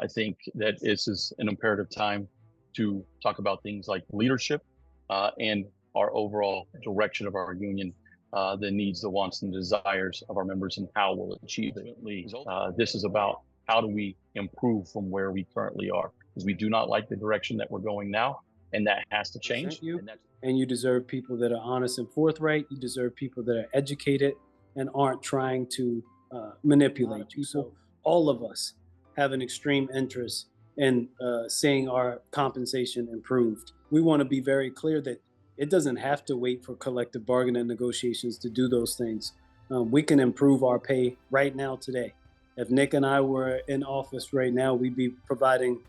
I think that this is an imperative time to talk about things like leadership and our overall direction of our union, the needs, the wants, and desires of our members, and how we'll achieve it. This is about how do we improve from where we currently are, because we do not like the direction that we're going now, and that has to change. And you deserve people that are honest and forthright. You deserve people that are educated and aren't trying to manipulate you. So all of us have an extreme interest in seeing our compensation improved. We want to be very clear that it doesn't have to wait for collective bargaining negotiations to do those things. We can improve our pay right now today. If Nick and I were in office right now, we'd be providing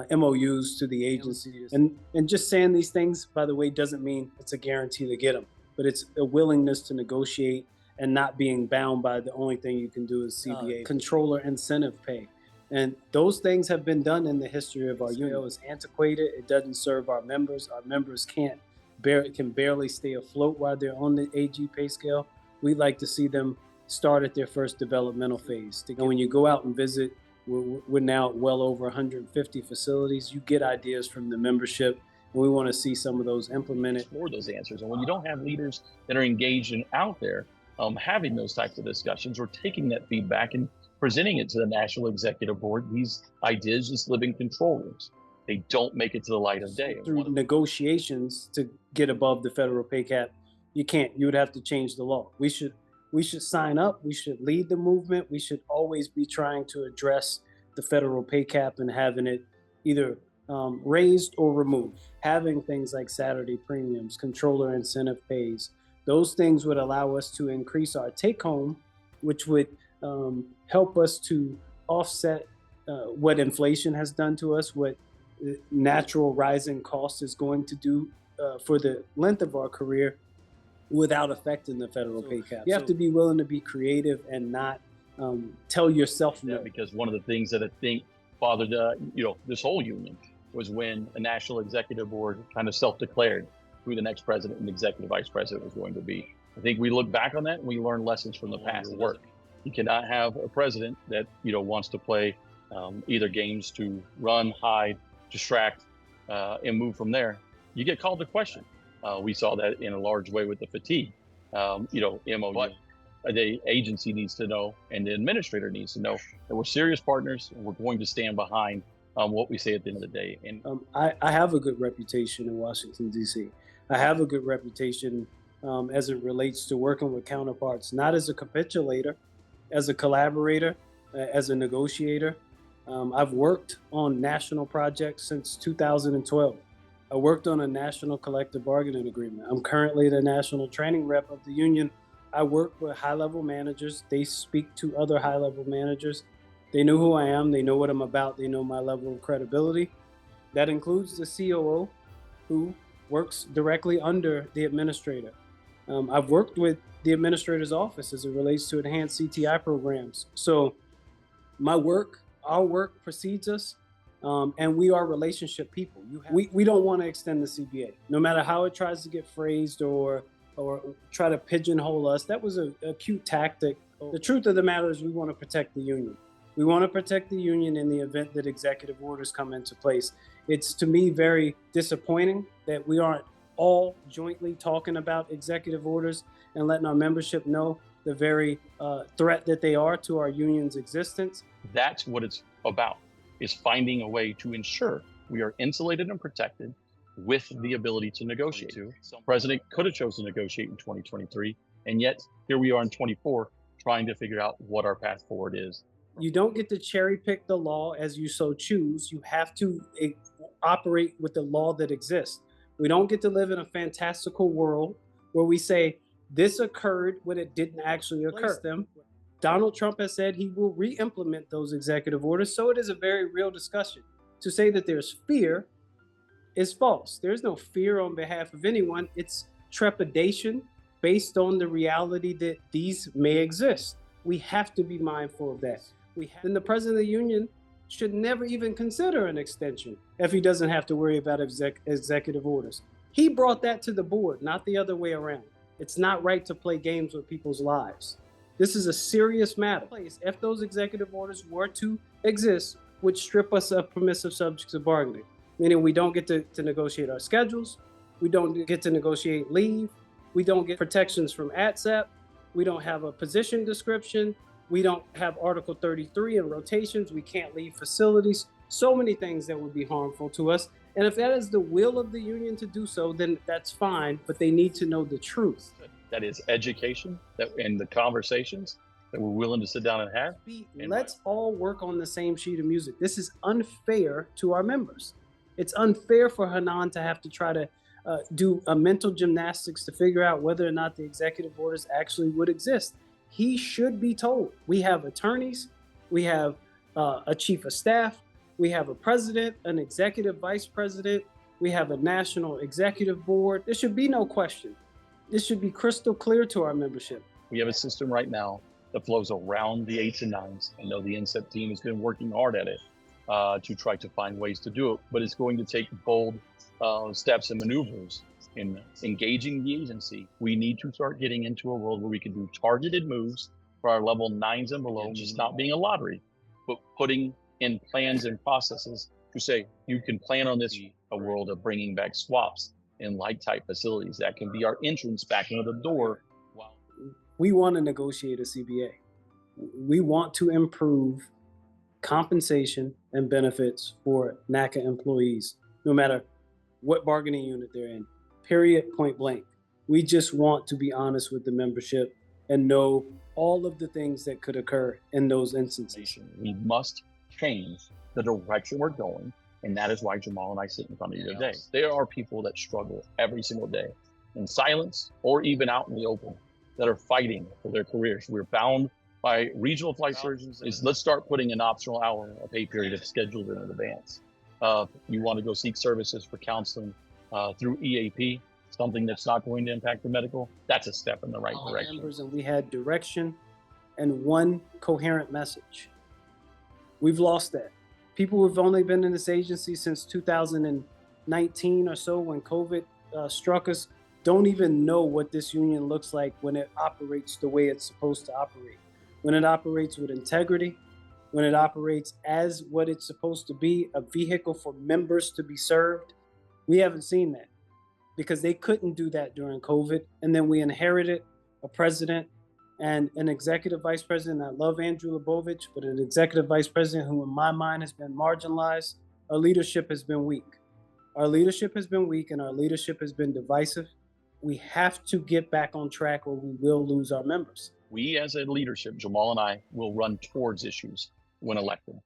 MOUs to the agency. And just saying these things, by the way, doesn't mean it's a guarantee to get them, but it's a willingness to negotiate and not being bound by the only thing you can do is CBA. Controller incentive pay. And those things have been done in the history of our union. It's antiquated. It doesn't serve our members. Our members can barely stay afloat while they're on the AG pay scale. We'd like to see them start at their first developmental phase. And when you go out and visit, we're now at well over 150 facilities. You get ideas from the membership, and we want to see some of those implemented. For those answers. And when you don't have leaders that are engaged and out there having those types of discussions or taking that feedback and presenting it to the National Executive Board, these ideas just live in control rooms. They don't make it to the light of day. Through negotiations to get above the federal pay cap, you can't. You would have to change the law. We should sign up. We should lead the movement. We should always be trying to address the federal pay cap and having it either raised or removed. Having things like Saturday premiums, controller incentive pays, those things would allow us to increase our take home, which would help us to offset what inflation has done to us, what natural rising cost is going to do for the length of our career without affecting the federal pay cap. You have to be willing to be creative and not tell yourself no. Because one of the things that I think bothered this whole union was when a National Executive Board kind of self-declared who the next president and executive vice president was going to be. I think we look back on that and we learn lessons from the past work. You cannot have a president that wants to play either games to run, hide, distract, and move from there. You get called to question. We saw that in a large way with the fatigue. MOU. But the agency needs to know, and the administrator needs to know that we're serious partners and we're going to stand behind what we say at the end of the day. And I have a good reputation in Washington, D.C. I have a good reputation as it relates to working with counterparts, not as a capitulator, as a collaborator, as a negotiator. I've worked on national projects since 2012. I worked on a national collective bargaining agreement. I'm currently the national training rep of the union. I work with high-level managers. They speak to other high-level managers. They know who I am. They know what I'm about. They know my level of credibility. That includes the COO, who works directly under the administrator. I've worked with the administrator's office as it relates to enhanced CTI programs. So our work precedes us. And we are relationship people. We don't want to extend the CBA, no matter how it tries to get phrased or try to pigeonhole us. That was a cute tactic. The truth of the matter is we want to protect the union. We want to protect the union in the event that executive orders come into place. It's, to me, very disappointing that we aren't all jointly talking about executive orders and letting our membership know the very threat that they are to our union's existence. That's what it's about, is finding a way to ensure we are insulated and protected with the ability to negotiate. The president could have chosen to negotiate in 2023, and yet here we are in 24 trying to figure out what our path forward is. You don't get to cherry pick the law as you so choose. You have to operate with the law that exists. We don't get to live in a fantastical world where we say this occurred when it didn't actually occur. Donald Trump has said he will re-implement those executive orders, so it is a very real discussion. To say that there's fear is false. There's no fear on behalf of anyone. It's trepidation based on the reality that these may exist. We have to be mindful of that. Then the president of the union should never even consider an extension if he doesn't have to worry about executive orders. He brought that to the board, not the other way around. It's not right to play games with people's lives. This is a serious matter. If those executive orders were to exist, would strip us of permissive subjects of bargaining, meaning we don't get to negotiate our schedules, we don't get to negotiate leave, we don't get protections from ATSEP, we don't have a position description, we don't have Article 33 and rotations, we can't leave facilities, so many things that would be harmful to us. And if that is the will of the union to do so, then that's fine, but they need to know the truth. That is education and the conversations that we're willing to sit down and have. Let's all work on the same sheet of music. This is unfair to our members. It's unfair for Hanan to have to try to do a mental gymnastics to figure out whether or not the executive orders actually would exist. He should be told. We have attorneys, we have a chief of staff, we have a president, an executive vice president, we have a national executive board. There should be no question. This should be crystal clear to our membership. We have a system right now that flows around the 8s and 9s. I know the NSEP team has been working hard at it to try to find ways to do it, but it's going to take bold steps and maneuvers in engaging the agency. We need to start getting into a world where we can do targeted moves for our level 9s and below, just not being a lottery, but putting in plans and processes to say, you can plan on this, a world of bringing back swaps in like type facilities. That can be our entrance back into the door. Wow. We want to negotiate a CBA. We want to improve compensation and benefits for NACA employees, no matter what bargaining unit they're in, period, point blank. We just want to be honest with the membership and know all of the things that could occur in those instances. We must change the direction we're going, and that is why Jamal and I sit in front of you today. There are people that struggle every single day in silence or even out in the open that are fighting for their careers. We're bound by regional flight surgeons. Let's start putting an optional hour, a pay period if scheduled in advance. You want to go seek services for counseling through EAP, something that's not going to impact the medical, that's a step in the right direction. Members, and we had direction and one coherent message. We've lost that. People who've only been in this agency since 2019 or so, when COVID struck us, don't even know what this union looks like when it operates the way it's supposed to operate. When it operates with integrity, when it operates as what it's supposed to be, a vehicle for members to be served. We haven't seen that because they couldn't do that during COVID. And then we inherited a president and an executive vice president. I love Andrew Lebovich, but an executive vice president who in my mind has been marginalized. Our leadership has been weak. Our leadership has been weak and our leadership has been divisive. We have to get back on track or we will lose our members. We as a leadership, Jamal and I, will run towards issues when elected.